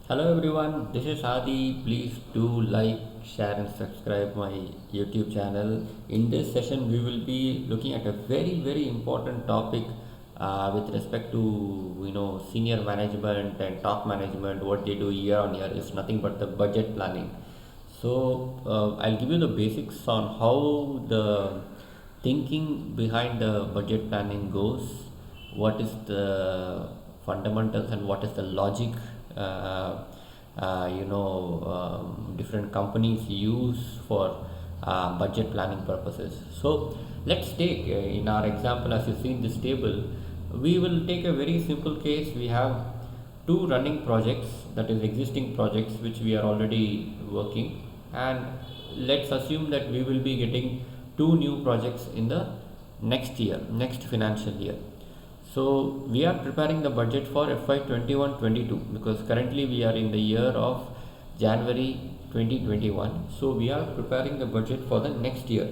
Hello everyone, this is Adi. Please do like, share, and subscribe my YouTube channel. In this session, we will be looking at a very important topic with respect to senior management and top management. What they do year on year is nothing but the budget planning. So I'll give you the basics on how the thinking behind the budget planning goes, what is the fundamentals and what is the logic uh, different companies use for budget planning purposes. So let's take in our example, as you see in this table, we will take a very simple case. We have two running projects, that is existing projects which we are already working, and let's assume that we will be getting two new projects in the next financial year. So we are preparing the budget for FY 21-22 because currently we are in the year of January 2021. So we are preparing the budget for the next year.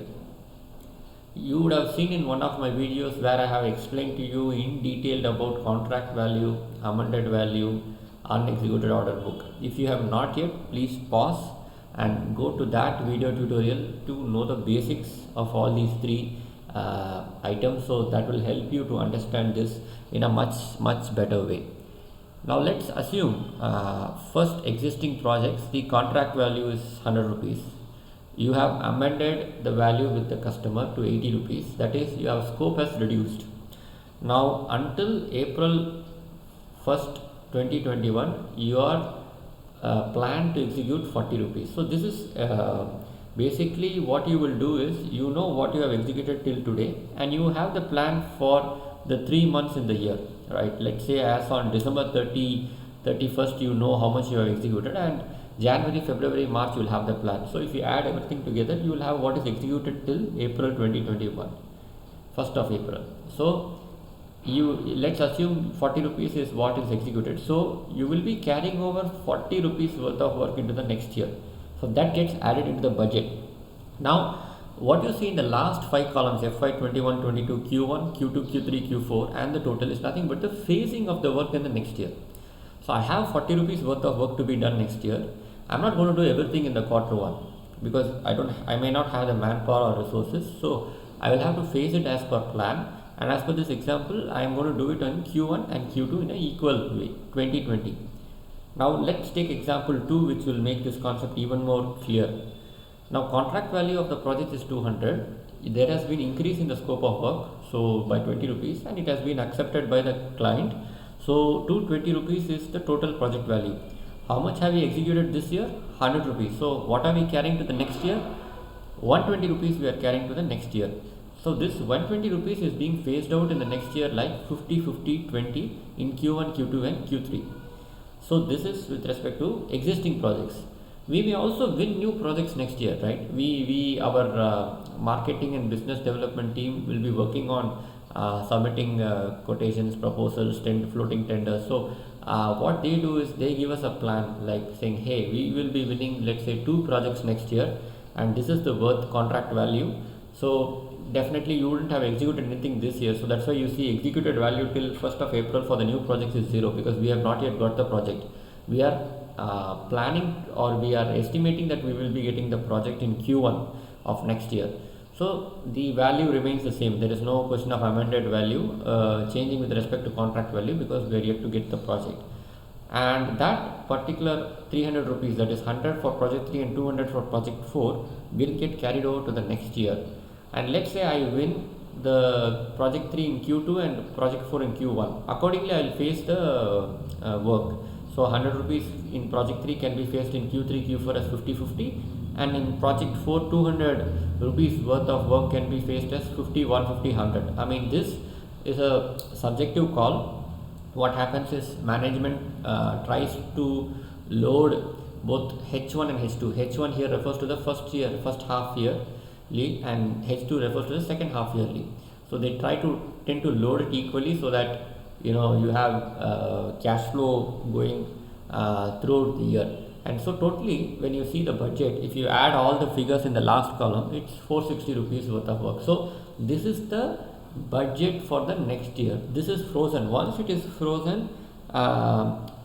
You would have seen in one of my videos where I have explained to you in detail about contract value, amended value, unexecuted order book. If you have not yet, please pause and go to that video tutorial to know the basics of all these three items, so that will help you to understand this in a much better way. Now let's assume first existing projects, the contract value is 100 rupees. You have amended the value with the customer to 80 rupees, that is your scope has reduced. Now until April 1st 2021 your plan to execute 40 rupees. So this is basically what you will do is, you know what you have executed till today and you have the plan for the 3 months in the year, right? Let's say as on December 31st you know how much you have executed, and January, February, March you will have the plan. So if you add everything together, you will have what is executed till April 2021, 1st of April. So you, let's assume 40 rupees is what is executed, so you will be carrying over 40 rupees worth of work into the next year. So that gets added into the budget. Now what you see in the last 5 columns, FY 21-22, Q1, Q2, Q3, Q4, and the total is nothing but the phasing of the work in the next year. So I have 40 rupees worth of work to be done next year. I'm not going to do everything in the quarter one because I may not have the manpower or resources. So I will have to phase it as per plan. And as per this example, I am going to do it on Q1 and Q2 in an equal way, 2020. Now let's take example 2, which will make this concept even more clear. Now contract value of the project is 200. There has been increase in the scope of work, so by 20 rupees, and it has been accepted by the client. So 220 rupees is the total project value. How much have we executed this year? 100 rupees. So what are we carrying to the next year? 120 rupees we are carrying to the next year. So this 120 rupees is being phased out in the next year like 50, 50, 20 in Q1, Q2 and Q3. So this is with respect to existing projects. We may also win new projects next year, right? Our marketing and business development team will be working on submitting quotations, proposals, floating tenders. So what they do is they give us a plan, like saying, hey, we will be winning, let's say, 2 projects next year, and this is the worth contract value. So definitely you wouldn't have executed anything this year, so that's why you see executed value till 1st of April for the new projects is 0, because we have not yet got the project. We are planning, or we are estimating that we will be getting the project in Q1 of next year. So the value remains the same. There is no question of amended value changing with respect to contract value, because we are yet to get the project. And that particular 300 rupees, that is 100 for project 3 and 200 for project 4, will get carried over to the next year. And let's say I win the project 3 in Q2 and project 4 in Q1. Accordingly, I will face the work. So 100 rupees in project 3 can be faced in Q3, Q4 as 50-50, and in project 4, 200 rupees worth of work can be faced as 50, 150, 100. I mean, this is a subjective call. What happens is management tries to load both H1 and H2. H1 here refers to the first half yearly, and H2 refers to the second half yearly. So they tend to load it equally, so that you have cash flow going throughout the year. And so totally, when you see the budget, if you add all the figures in the last column, it's 460 rupees worth of work. So this is the budget for the next year. This is frozen. Once it is frozen,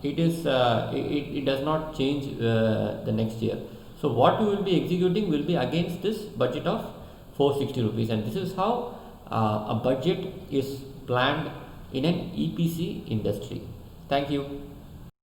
it does not change the next year. So what you will be executing will be against this budget of 460 rupees, and this is how a budget is planned in an EPC industry. Thank you.